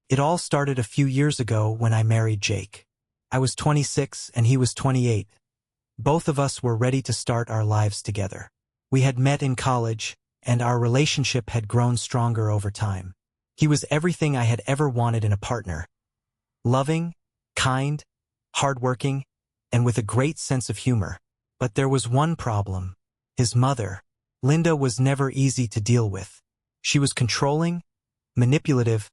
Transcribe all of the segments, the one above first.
It all started a few years ago when I married Jake. I was 26 and he was 28. Both of us were ready to start our lives together. We had met in college, and our relationship had grown stronger over time. He was everything I had ever wanted in a partner. Loving, kind, hardworking, and with a great sense of humor. But there was one problem. His mother, Linda, was never easy to deal with. She was controlling, manipulative,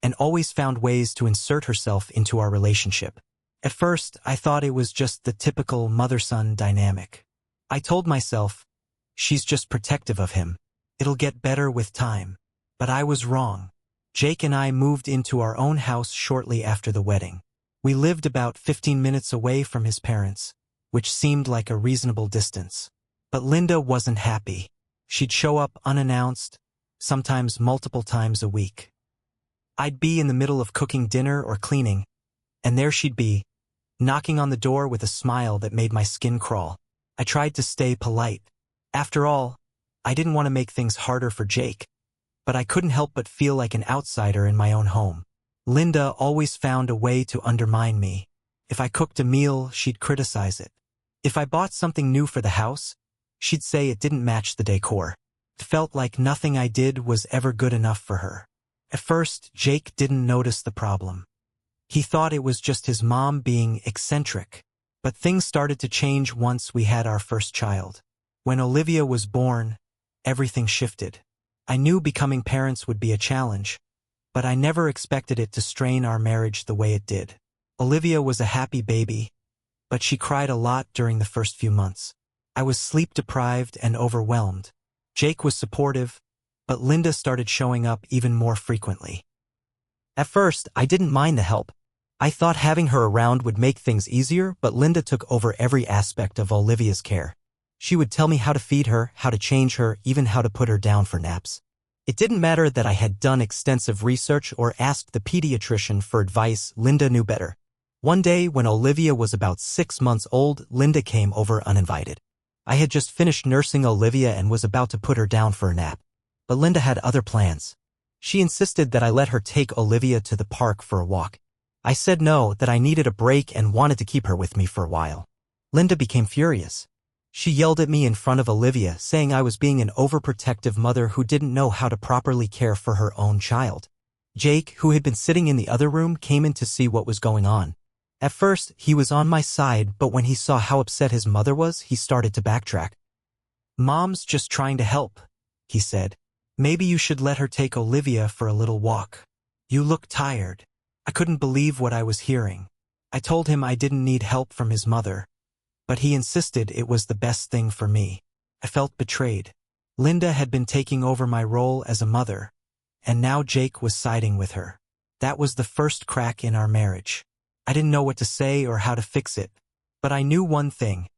and always found ways to insert herself into our relationship. At first, I thought it was just the typical mother-son dynamic. I told myself, she's just protective of him. It'll get better with time. But I was wrong. Jake and I moved into our own house shortly after the wedding. We lived about 15 minutes away from his parents, which seemed like a reasonable distance. But Linda wasn't happy. She'd show up unannounced, sometimes multiple times a week. I'd be in the middle of cooking dinner or cleaning, and there she'd be, knocking on the door with a smile that made my skin crawl. I tried to stay polite. After all, I didn't want to make things harder for Jake, but I couldn't help but feel like an outsider in my own home. Linda always found a way to undermine me. If I cooked a meal, she'd criticize it. If I bought something new for the house, she'd say it didn't match the decor. It felt like nothing I did was ever good enough for her. At first, Jake didn't notice the problem. He thought it was just his mom being eccentric. But things started to change once we had our first child. When Olivia was born, everything shifted. I knew becoming parents would be a challenge, but I never expected it to strain our marriage the way it did. Olivia was a happy baby, but she cried a lot during the first few months. I was sleep-deprived and overwhelmed. Jake was supportive, but Linda started showing up even more frequently. At first, I didn't mind the help. I thought having her around would make things easier, but Linda took over every aspect of Olivia's care. She would tell me how to feed her, how to change her, even how to put her down for naps. It didn't matter that I had done extensive research or asked the pediatrician for advice. Linda knew better. One day, when Olivia was about 6 months old, Linda came over uninvited. I had just finished nursing Olivia and was about to put her down for a nap. But Linda had other plans. She insisted that I let her take Olivia to the park for a walk. I said no, that I needed a break and wanted to keep her with me for a while. Linda became furious. She yelled at me in front of Olivia, saying I was being an overprotective mother who didn't know how to properly care for her own child. Jake, who had been sitting in the other room, came in to see what was going on. At first, he was on my side, but when he saw how upset his mother was, he started to backtrack. "Mom's just trying to help," he said. "Maybe you should let her take Olivia for a little walk. You look tired." I couldn't believe what I was hearing. I told him I didn't need help from his mother, but he insisted it was the best thing for me. I felt betrayed. Linda had been taking over my role as a mother, and now Jake was siding with her. That was the first crack in our marriage. I didn't know what to say or how to fix it, but I knew one thing.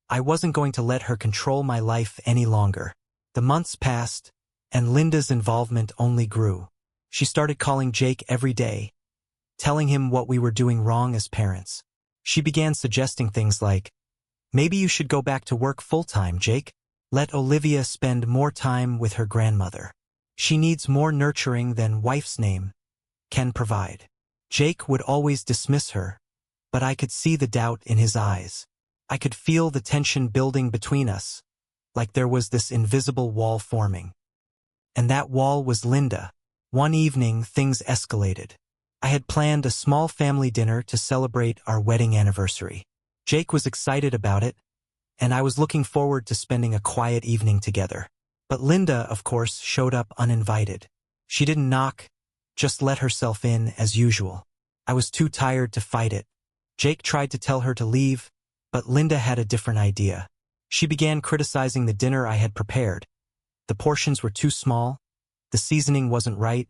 I wasn't going to let her control my life any longer. The months passed, and Linda's involvement only grew. She started calling Jake every day, telling him what we were doing wrong as parents. She began suggesting things like, "Maybe you should go back to work full-time, Jake. Let Olivia spend more time with her grandmother. She needs more nurturing than wife's name can provide." Jake would always dismiss her, but I could see the doubt in his eyes. I could feel the tension building between us, like there was this invisible wall forming. And that wall was Linda. One evening, things escalated. I had planned a small family dinner to celebrate our wedding anniversary. Jake was excited about it, and I was looking forward to spending a quiet evening together. But Linda, of course, showed up uninvited. She didn't knock, just let herself in as usual. I was too tired to fight it. Jake tried to tell her to leave, but Linda had a different idea. She began criticizing the dinner I had prepared. The portions were too small, the seasoning wasn't right,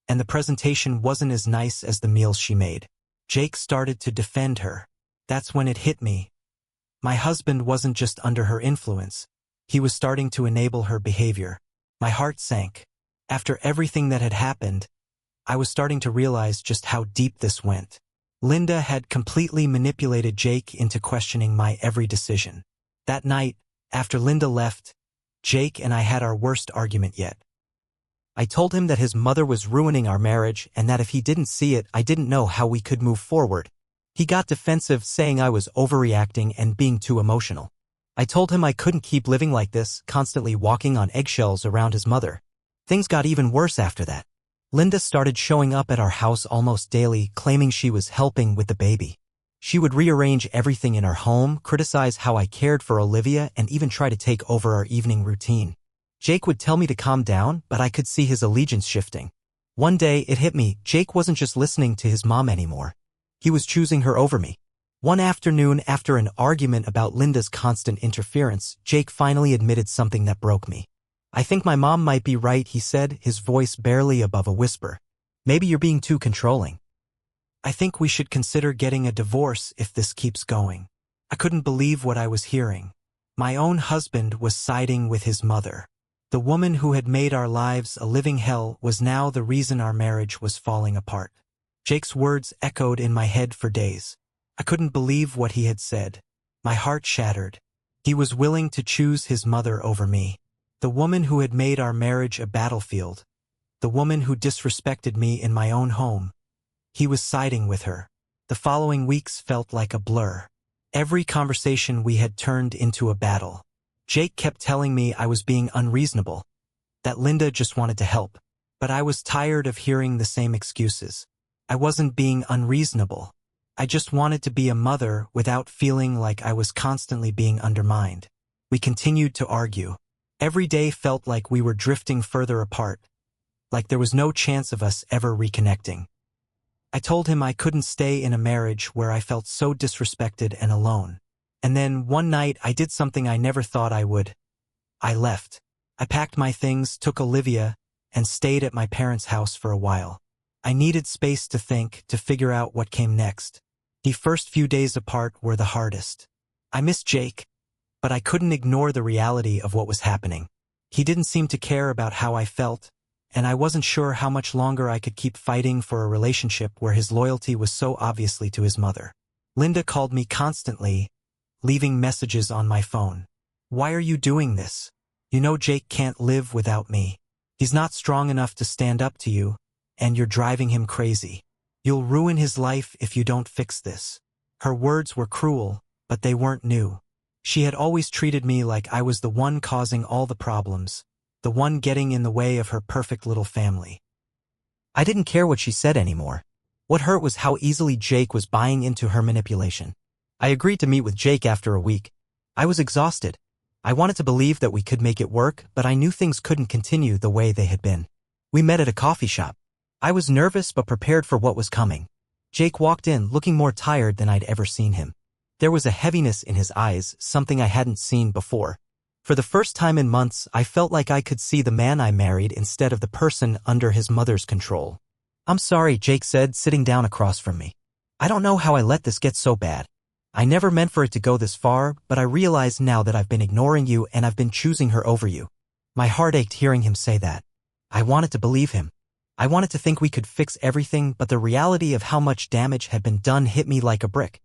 and the presentation wasn't as nice as the meals she made. Jake started to defend her. That's when it hit me. My husband wasn't just under her influence. He was starting to enable her behavior. My heart sank. After everything that had happened, I was starting to realize just how deep this went. Linda had completely manipulated Jake into questioning my every decision. That night, after Linda left, Jake and I had our worst argument yet. I told him that his mother was ruining our marriage and that if he didn't see it, I didn't know how we could move forward. He got defensive, saying I was overreacting and being too emotional. I told him I couldn't keep living like this, constantly walking on eggshells around his mother. Things got even worse after that. Linda started showing up at our house almost daily, claiming she was helping with the baby. She would rearrange everything in our home, criticize how I cared for Olivia, and even try to take over our evening routine. Jake would tell me to calm down, but I could see his allegiance shifting. One day, it hit me, Jake wasn't just listening to his mom anymore. He was choosing her over me. One afternoon, after an argument about Linda's constant interference, Jake finally admitted something that broke me. I think my mom might be right, he said, his voice barely above a whisper. Maybe you're being too controlling. I think we should consider getting a divorce if this keeps going. I couldn't believe what I was hearing. My own husband was siding with his mother. The woman who had made our lives a living hell was now the reason our marriage was falling apart. Jake's words echoed in my head for days. I couldn't believe what he had said. My heart shattered. He was willing to choose his mother over me. The woman who had made our marriage a battlefield. The woman who disrespected me in my own home. He was siding with her. The following weeks felt like a blur. Every conversation we had turned into a battle. Jake kept telling me I was being unreasonable, that Linda just wanted to help. But I was tired of hearing the same excuses. I wasn't being unreasonable. I just wanted to be a mother without feeling like I was constantly being undermined. We continued to argue. Every day felt like we were drifting further apart, like there was no chance of us ever reconnecting. I told him I couldn't stay in a marriage where I felt so disrespected and alone. And then one night I did something I never thought I would. I left. I packed my things, took Olivia, and stayed at my parents' house for a while. I needed space to think, to figure out what came next. The first few days apart were the hardest. I missed Jake, but I couldn't ignore the reality of what was happening. He didn't seem to care about how I felt, and I wasn't sure how much longer I could keep fighting for a relationship where his loyalty was so obviously to his mother. Linda called me constantly, leaving messages on my phone. Why are you doing this? You know Jake can't live without me. He's not strong enough to stand up to you, and you're driving him crazy. You'll ruin his life if you don't fix this. Her words were cruel, but they weren't new. She had always treated me like I was the one causing all the problems, the one getting in the way of her perfect little family. I didn't care what she said anymore. What hurt was how easily Jake was buying into her manipulation. I agreed to meet with Jake after a week. I was exhausted. I wanted to believe that we could make it work, but I knew things couldn't continue the way they had been. We met at a coffee shop. I was nervous but prepared for what was coming. Jake walked in looking more tired than I'd ever seen him. There was a heaviness in his eyes, something I hadn't seen before. For the first time in months, I felt like I could see the man I married instead of the person under his mother's control. I'm sorry, Jake said, sitting down across from me. I don't know how I let this get so bad. I never meant for it to go this far, but I realize now that I've been ignoring you and I've been choosing her over you. My heart ached hearing him say that. I wanted to believe him. I wanted to think we could fix everything, but the reality of how much damage had been done hit me like a brick.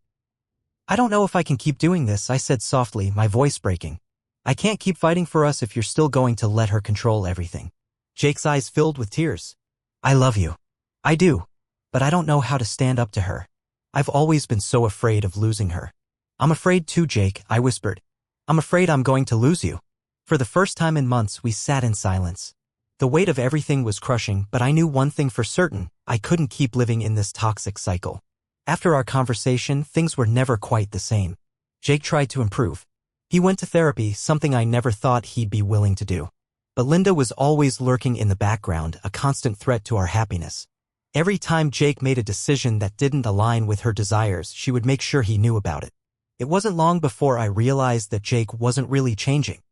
I don't know if I can keep doing this, I said softly, my voice breaking. I can't keep fighting for us if you're still going to let her control everything. Jake's eyes filled with tears. I love you. I do. But I don't know how to stand up to her. I've always been so afraid of losing her. I'm afraid too, Jake, I whispered. I'm afraid I'm going to lose you. For the first time in months, we sat in silence. The weight of everything was crushing, but I knew one thing for certain. I couldn't keep living in this toxic cycle. After our conversation, things were never quite the same. Jake tried to improve. He went to therapy, something I never thought he'd be willing to do. But Linda was always lurking in the background, a constant threat to our happiness. Every time Jake made a decision that didn't align with her desires, she would make sure he knew about it. It wasn't long before I realized that Jake wasn't really changing.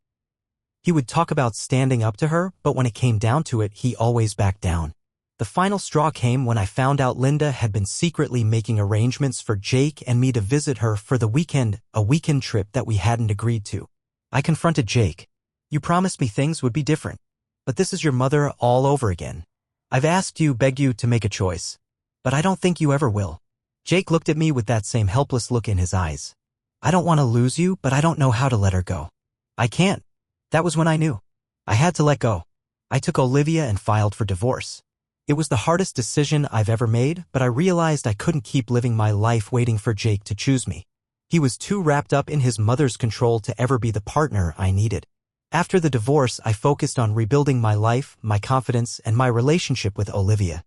He would talk about standing up to her, but when it came down to it, he always backed down. The final straw came when I found out Linda had been secretly making arrangements for Jake and me to visit her for the weekend, a weekend trip that we hadn't agreed to. I confronted Jake. You promised me things would be different. But this is your mother all over again. I've asked you, begged you to make a choice. But I don't think you ever will. Jake looked at me with that same helpless look in his eyes. I don't want to lose you, but I don't know how to let her go. I can't. That was when I knew. I had to let go. I took Olivia and filed for divorce. It was the hardest decision I've ever made, but I realized I couldn't keep living my life waiting for Jake to choose me. He was too wrapped up in his mother's control to ever be the partner I needed. After the divorce, I focused on rebuilding my life, my confidence, and my relationship with Olivia.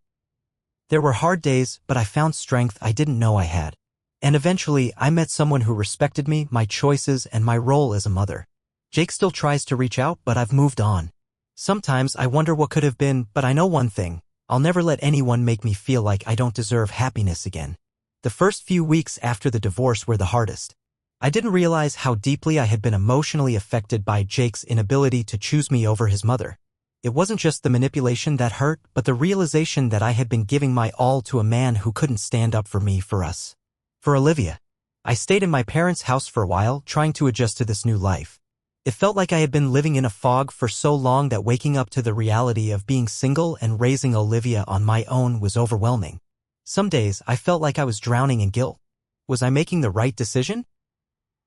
There were hard days, but I found strength I didn't know I had. And eventually, I met someone who respected me, my choices, and my role as a mother. Jake still tries to reach out, but I've moved on. Sometimes I wonder what could have been, but I know one thing. I'll never let anyone make me feel like I don't deserve happiness again. The first few weeks after the divorce were the hardest. I didn't realize how deeply I had been emotionally affected by Jake's inability to choose me over his mother. It wasn't just the manipulation that hurt, but the realization that I had been giving my all to a man who couldn't stand up for us. For Olivia, I stayed in my parents' house for a while, trying to adjust to this new life. It felt like I had been living in a fog for so long that waking up to the reality of being single and raising Olivia on my own was overwhelming. Some days I felt like I was drowning in guilt. Was I making the right decision?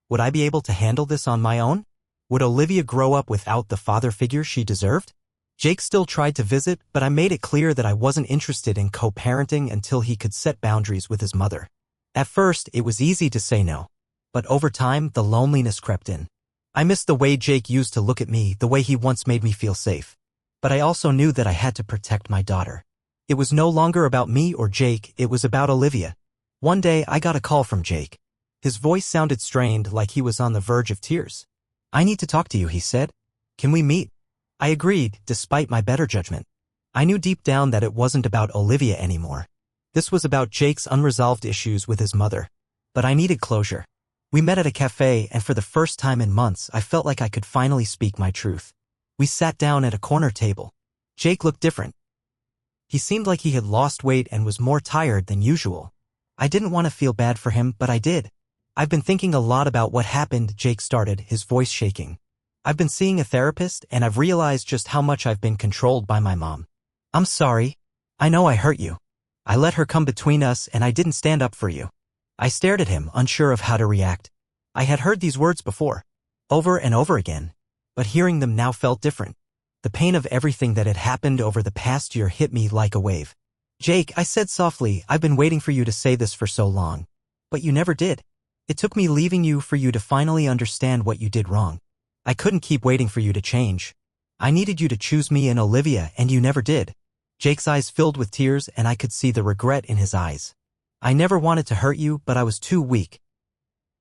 Would I be able to handle this on my own? Would Olivia grow up without the father figure she deserved? Jake still tried to visit, but I made it clear that I wasn't interested in co-parenting until he could set boundaries with his mother. At first, it was easy to say no. But over time, the loneliness crept in. I missed the way Jake used to look at me, the way he once made me feel safe. But I also knew that I had to protect my daughter. It was no longer about me or Jake, it was about Olivia. One day, I got a call from Jake. His voice sounded strained, like he was on the verge of tears. "I need to talk to you," he said. "Can we meet?" I agreed, despite my better judgment. I knew deep down that it wasn't about Olivia anymore. This was about Jake's unresolved issues with his mother. But I needed closure. We met at a cafe, and for the first time in months, I felt like I could finally speak my truth. We sat down at a corner table. Jake looked different. He seemed like he had lost weight and was more tired than usual. I didn't want to feel bad for him, but I did. "I've been thinking a lot about what happened," Jake started, his voice shaking. "I've been seeing a therapist, and I've realized just how much I've been controlled by my mom. I'm sorry. I know I hurt you. I let her come between us, and I didn't stand up for you." I stared at him, unsure of how to react. I had heard these words before, over and over again, but hearing them now felt different. The pain of everything that had happened over the past year hit me like a wave. "Jake," I said softly, "I've been waiting for you to say this for so long. But you never did. It took me leaving you for you to finally understand what you did wrong. I couldn't keep waiting for you to change. I needed you to choose me and Olivia, and you never did." Jake's eyes filled with tears, and I could see the regret in his eyes. "I never wanted to hurt you, but I was too weak.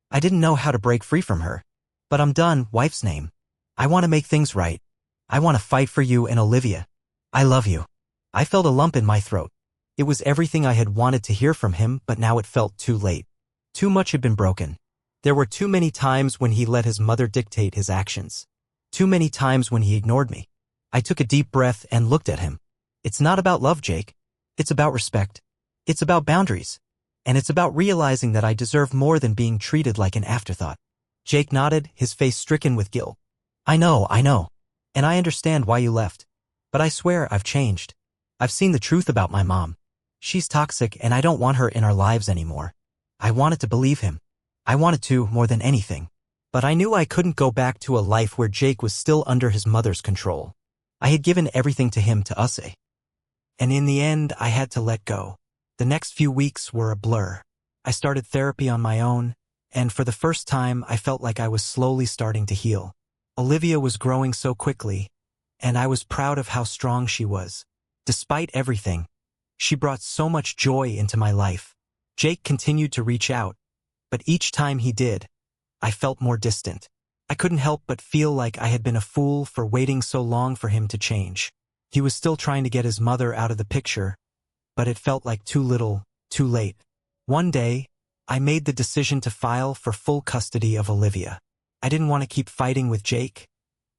I didn't know how to break free from her. But I'm done, wife's name. I want to make things right. I want to fight for you and Olivia. I love you." I felt a lump in my throat. It was everything I had wanted to hear from him, but now it felt too late. Too much had been broken. There were too many times when he let his mother dictate his actions. Too many times when he ignored me. I took a deep breath and looked at him. "It's not about love, Jake. It's about respect. It's about boundaries. And it's about realizing that I deserve more than being treated like an afterthought." Jake nodded, his face stricken with guilt. I know. And I understand why you left. But I swear I've changed. I've seen the truth about my mom. She's toxic, and I don't want her in our lives anymore." I wanted to believe him. I wanted to more than anything. But I knew I couldn't go back to a life where Jake was still under his mother's control. I had given everything to him to us. And in the end, I had to let go. The next few weeks were a blur. I started therapy on my own, and for the first time, I felt like I was slowly starting to heal. Olivia was growing so quickly, and I was proud of how strong she was. Despite everything, she brought so much joy into my life. Jake continued to reach out, but each time he did, I felt more distant. I couldn't help but feel like I had been a fool for waiting so long for him to change. He was still trying to get his mother out of the picture, but it felt like too little, too late. One day, I made the decision to file for full custody of Olivia. I didn't want to keep fighting with Jake,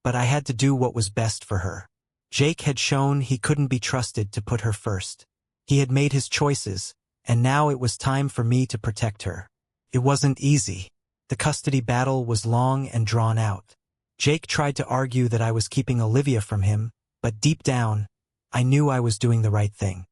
but I had to do what was best for her. Jake had shown he couldn't be trusted to put her first. He had made his choices, and now it was time for me to protect her. It wasn't easy. The custody battle was long and drawn out. Jake tried to argue that I was keeping Olivia from him, but deep down, I knew I was doing the right thing.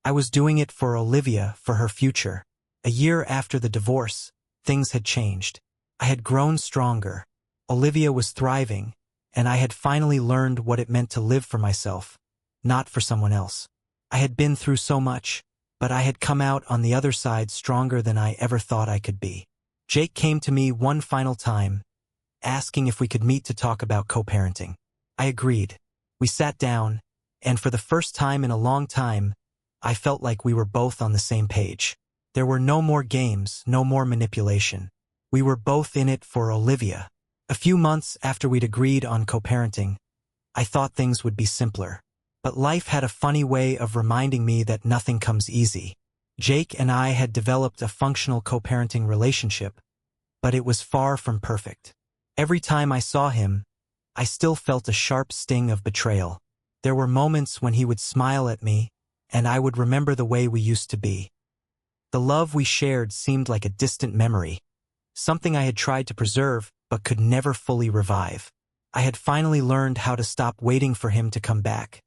I was doing it for Olivia, for her future. A year after the divorce, things had changed. I had grown stronger. Olivia was thriving, and I had finally learned what it meant to live for myself, not for someone else. I had been through so much, but I had come out on the other side stronger than I ever thought I could be. Jake came to me one final time, asking if we could meet to talk about co-parenting. I agreed. We sat down, and for the first time in a long time, I felt like we were both on the same page. There were no more games, no more manipulation. We were both in it for Olivia. A few months after we'd agreed on co-parenting, I thought things would be simpler. But life had a funny way of reminding me that nothing comes easy. Jake and I had developed a functional co-parenting relationship, but it was far from perfect. Every time I saw him, I still felt a sharp sting of betrayal. There were moments when he would smile at me, and I would remember the way we used to be. The love we shared seemed like a distant memory, something I had tried to preserve but could never fully revive. I had finally learned how to stop waiting for him to come back,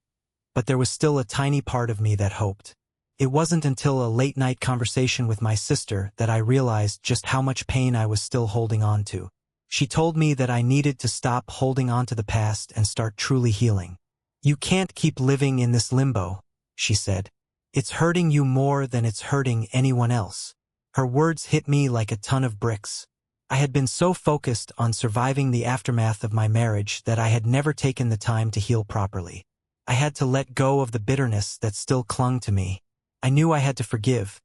but there was still a tiny part of me that hoped. It wasn't until a late-night conversation with my sister that I realized just how much pain I was still holding on to. She told me that I needed to stop holding on to the past and start truly healing. "You can't keep living in this limbo," she said. "It's hurting you more than it's hurting anyone else." Her words hit me like a ton of bricks. I had been so focused on surviving the aftermath of my marriage that I had never taken the time to heal properly. I had to let go of the bitterness that still clung to me. I knew I had to forgive.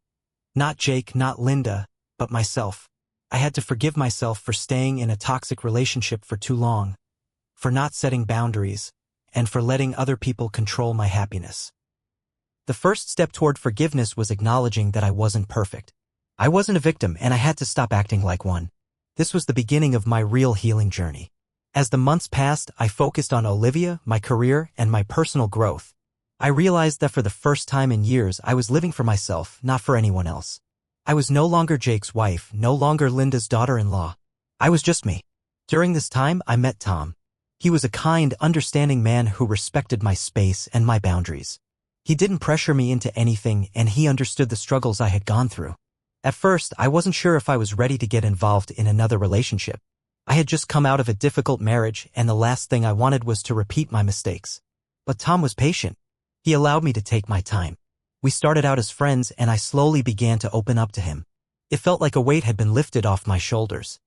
Not Jake, not Linda, but myself. I had to forgive myself for staying in a toxic relationship for too long, for not setting boundaries, and for letting other people control my happiness. The first step toward forgiveness was acknowledging that I wasn't perfect. I wasn't a victim, and I had to stop acting like one. This was the beginning of my real healing journey. As the months passed, I focused on Olivia, my career, and my personal growth. I realized that for the first time in years, I was living for myself, not for anyone else. I was no longer Jake's wife, no longer Linda's daughter-in-law. I was just me. During this time, I met Tom. He was a kind, understanding man who respected my space and my boundaries. He didn't pressure me into anything, and he understood the struggles I had gone through. At first, I wasn't sure if I was ready to get involved in another relationship. I had just come out of a difficult marriage, and the last thing I wanted was to repeat my mistakes. But Tom was patient. He allowed me to take my time. We started out as friends, and I slowly began to open up to him. It felt like a weight had been lifted off my shoulders.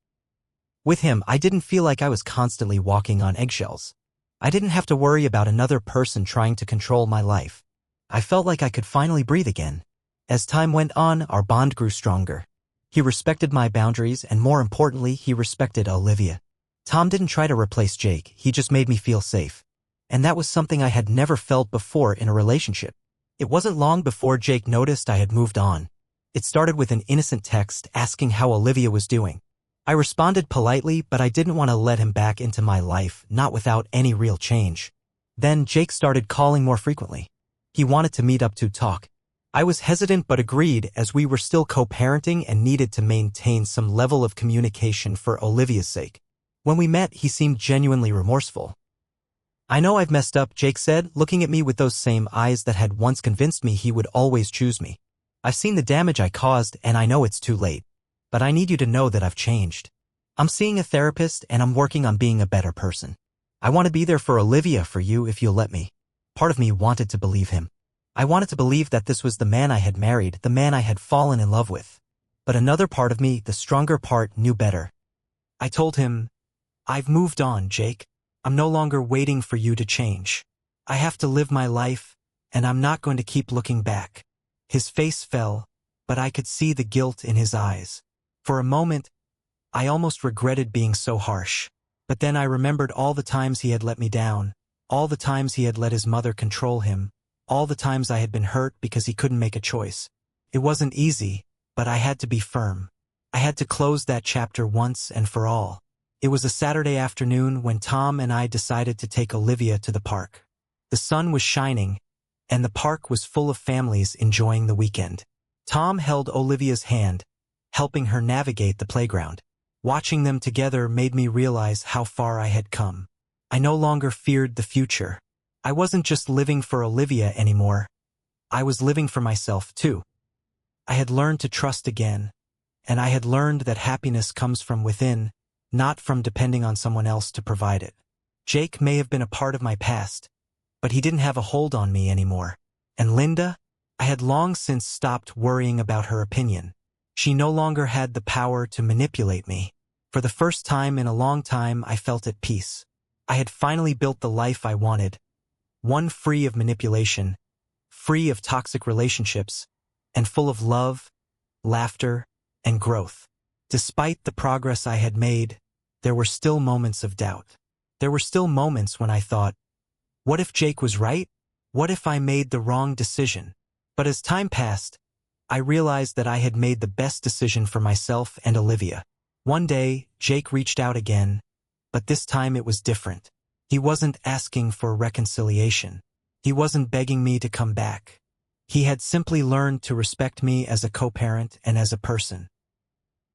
With him, I didn't feel like I was constantly walking on eggshells. I didn't have to worry about another person trying to control my life. I felt like I could finally breathe again. As time went on, our bond grew stronger. He respected my boundaries, and more importantly, he respected Olivia. Tom didn't try to replace Jake, he just made me feel safe. And that was something I had never felt before in a relationship. It wasn't long before Jake noticed I had moved on. It started with an innocent text asking how Olivia was doing. I responded politely, but I didn't want to let him back into my life, not without any real change. Then Jake started calling more frequently. He wanted to meet up to talk. I was hesitant but agreed, as we were still co-parenting and needed to maintain some level of communication for Olivia's sake. When we met, he seemed genuinely remorseful. "I know I've messed up," Jake said, looking at me with those same eyes that had once convinced me he would always choose me. "I've seen the damage I caused, and I know it's too late. But I need you to know that I've changed. I'm seeing a therapist, and I'm working on being a better person. I want to be there for Olivia, for you, if you'll let me." Part of me wanted to believe him. I wanted to believe that this was the man I had married, the man I had fallen in love with. But another part of me, the stronger part, knew better. I told him, "I've moved on, Jake. I'm no longer waiting for you to change. I have to live my life, and I'm not going to keep looking back." His face fell, but I could see the guilt in his eyes. For a moment, I almost regretted being so harsh. But then I remembered all the times he had let me down, all the times he had let his mother control him, all the times I had been hurt because he couldn't make a choice. It wasn't easy, but I had to be firm. I had to close that chapter once and for all. It was a Saturday afternoon when Tom and I decided to take Olivia to the park. The sun was shining, and the park was full of families enjoying the weekend. Tom held Olivia's hand, helping her navigate the playground. Watching them together made me realize how far I had come. I no longer feared the future. I wasn't just living for Olivia anymore. I was living for myself, too. I had learned to trust again, and I had learned that happiness comes from within, not from depending on someone else to provide it. Jake may have been a part of my past, but he didn't have a hold on me anymore. And Linda? I had long since stopped worrying about her opinion. She no longer had the power to manipulate me. For the first time in a long time, I felt at peace. I had finally built the life I wanted, one free of manipulation, free of toxic relationships, and full of love, laughter, and growth. Despite the progress I had made, there were still moments of doubt. There were still moments when I thought, what if Jake was right? What if I made the wrong decision? But as time passed, I realized that I had made the best decision for myself and Olivia. One day, Jake reached out again, but this time it was different. He wasn't asking for reconciliation. He wasn't begging me to come back. He had simply learned to respect me as a co-parent and as a person.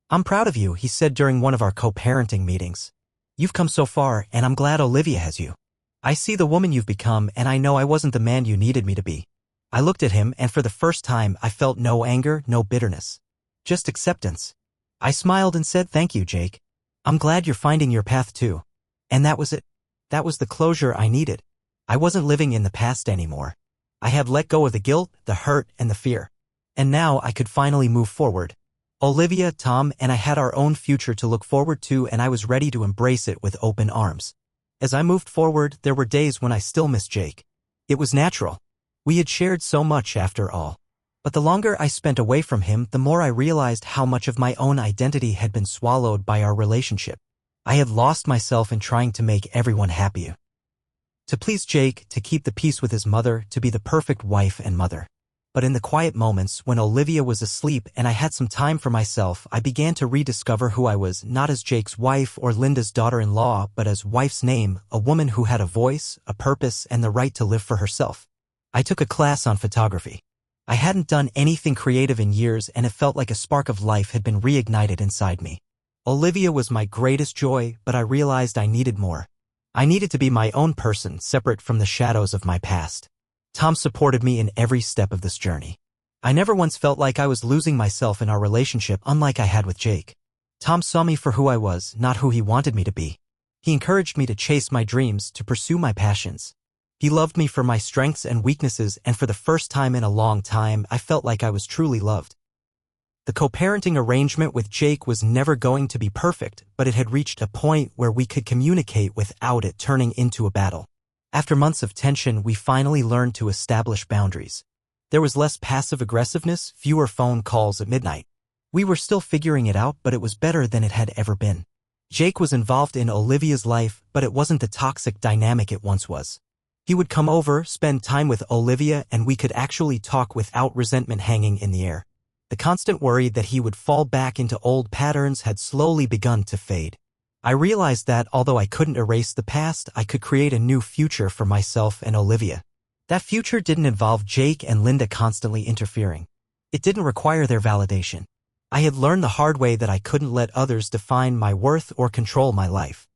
"I'm proud of you," he said during one of our co-parenting meetings. "You've come so far, and I'm glad Olivia has you. I see the woman you've become, and I know I wasn't the man you needed me to be." I looked at him, and for the first time, I felt no anger, no bitterness. Just acceptance. I smiled and said, "Thank you, Jake. I'm glad you're finding your path too." And that was it. That was the closure I needed. I wasn't living in the past anymore. I had let go of the guilt, the hurt, and the fear. And now I could finally move forward. Olivia, Tom, and I had our own future to look forward to, and I was ready to embrace it with open arms. As I moved forward, there were days when I still missed Jake. It was natural. We had shared so much after all. But the longer I spent away from him, the more I realized how much of my own identity had been swallowed by our relationship. I had lost myself in trying to make everyone happy. To please Jake, to keep the peace with his mother, to be the perfect wife and mother. But in the quiet moments, when Olivia was asleep and I had some time for myself, I began to rediscover who I was, not as Jake's wife or Linda's daughter-in-law, but as wife's name, a woman who had a voice, a purpose, and the right to live for herself. I took a class on photography. I hadn't done anything creative in years, and it felt like a spark of life had been reignited inside me. Olivia was my greatest joy, but I realized I needed more. I needed to be my own person, separate from the shadows of my past. Tom supported me in every step of this journey. I never once felt like I was losing myself in our relationship, unlike I had with Jake. Tom saw me for who I was, not who he wanted me to be. He encouraged me to chase my dreams, to pursue my passions. He loved me for my strengths and weaknesses, and for the first time in a long time, I felt like I was truly loved. The co-parenting arrangement with Jake was never going to be perfect, but it had reached a point where we could communicate without it turning into a battle. After months of tension, we finally learned to establish boundaries. There was less passive aggressiveness, fewer phone calls at midnight. We were still figuring it out, but it was better than it had ever been. Jake was involved in Olivia's life, but it wasn't the toxic dynamic it once was. He would come over, spend time with Olivia, and we could actually talk without resentment hanging in the air. The constant worry that he would fall back into old patterns had slowly begun to fade. I realized that, although I couldn't erase the past, I could create a new future for myself and Olivia. That future didn't involve Jake and Linda constantly interfering. It didn't require their validation. I had learned the hard way that I couldn't let others define my worth or control my life.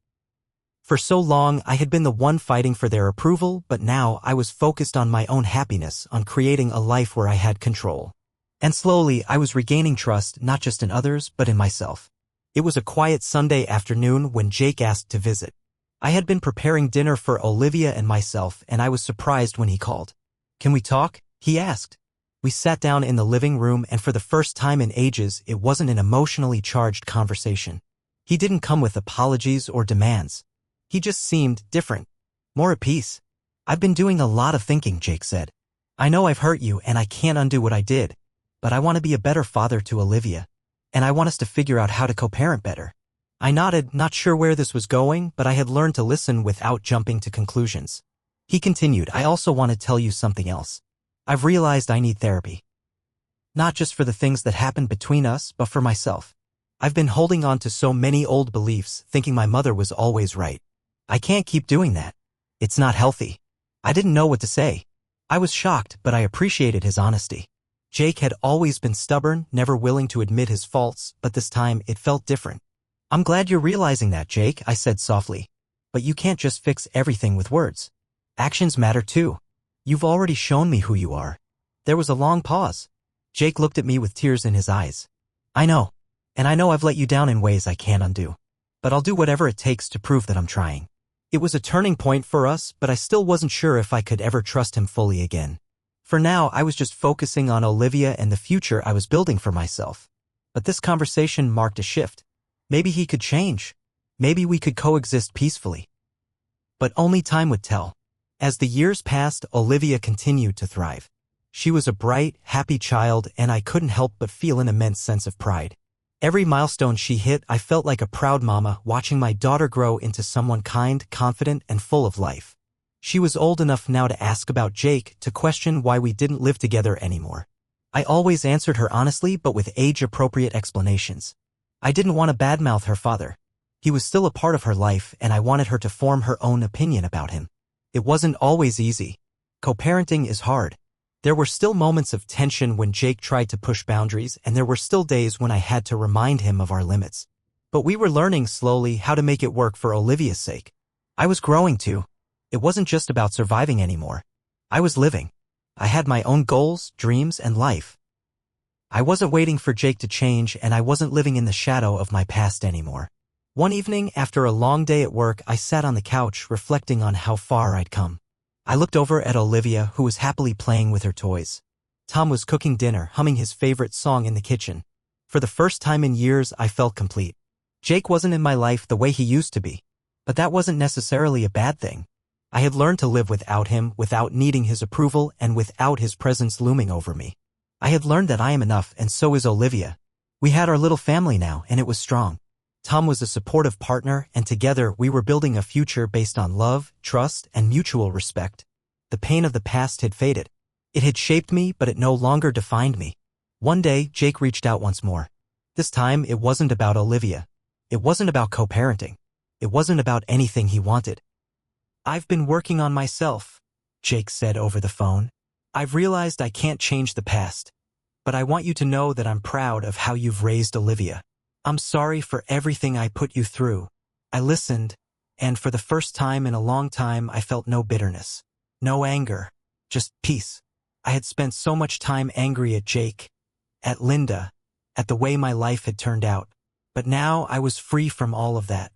For so long, I had been the one fighting for their approval, but now I was focused on my own happiness, on creating a life where I had control. And slowly, I was regaining trust, not just in others, but in myself. It was a quiet Sunday afternoon when Jake asked to visit. I had been preparing dinner for Olivia and myself, and I was surprised when he called. "Can we talk?" he asked. We sat down in the living room, and for the first time in ages, it wasn't an emotionally charged conversation. He didn't come with apologies or demands. He just seemed different, more at peace. "I've been doing a lot of thinking," Jake said. "I know I've hurt you, and I can't undo what I did. But I want to be a better father to Olivia. And I want us to figure out how to co-parent better." I nodded, not sure where this was going, but I had learned to listen without jumping to conclusions. He continued, "I also want to tell you something else. I've realized I need therapy. Not just for the things that happened between us, but for myself. I've been holding on to so many old beliefs, thinking my mother was always right. I can't keep doing that. It's not healthy." I didn't know what to say. I was shocked, but I appreciated his honesty. Jake had always been stubborn, never willing to admit his faults, but this time it felt different. "I'm glad you're realizing that, Jake," I said softly. "But you can't just fix everything with words. Actions matter too. You've already shown me who you are." There was a long pause. Jake looked at me with tears in his eyes. "I know. And I know I've let you down in ways I can't undo. But I'll do whatever it takes to prove that I'm trying." It was a turning point for us, but I still wasn't sure if I could ever trust him fully again. For now, I was just focusing on Olivia and the future I was building for myself. But this conversation marked a shift. Maybe he could change. Maybe we could coexist peacefully. But only time would tell. As the years passed, Olivia continued to thrive. She was a bright, happy child, and I couldn't help but feel an immense sense of pride. Every milestone she hit, I felt like a proud mama watching my daughter grow into someone kind, confident, and full of life. She was old enough now to ask about Jake, to question why we didn't live together anymore. I always answered her honestly but with age-appropriate explanations. I didn't want to badmouth her father. He was still a part of her life, and I wanted her to form her own opinion about him. It wasn't always easy. Co-parenting is hard. There were still moments of tension when Jake tried to push boundaries, and there were still days when I had to remind him of our limits. But we were learning slowly how to make it work for Olivia's sake. I was growing too. It wasn't just about surviving anymore. I was living. I had my own goals, dreams, and life. I wasn't waiting for Jake to change, and I wasn't living in the shadow of my past anymore. One evening, after a long day at work, I sat on the couch reflecting on how far I'd come. I looked over at Olivia, who was happily playing with her toys. Tom was cooking dinner, humming his favorite song in the kitchen. For the first time in years, I felt complete. Jake wasn't in my life the way he used to be. But that wasn't necessarily a bad thing. I had learned to live without him, without needing his approval, and without his presence looming over me. I had learned that I am enough, and so is Olivia. We had our little family now, and it was strong. Tom was a supportive partner, and together we were building a future based on love, trust, and mutual respect. The pain of the past had faded. It had shaped me, but it no longer defined me. One day, Jake reached out once more. This time, it wasn't about Olivia. It wasn't about co-parenting. It wasn't about anything he wanted. "I've been working on myself," Jake said over the phone. "I've realized I can't change the past. But I want you to know that I'm proud of how you've raised Olivia. I'm sorry for everything I put you through." I listened, and for the first time in a long time I felt no bitterness, no anger, just peace. I had spent so much time angry at Jake, at Linda, at the way my life had turned out. But now I was free from all of that.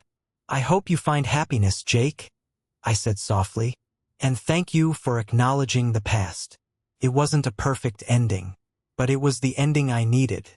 "I hope you find happiness, Jake," I said softly, "and thank you for acknowledging the past. It wasn't a perfect ending, but it was the ending I needed."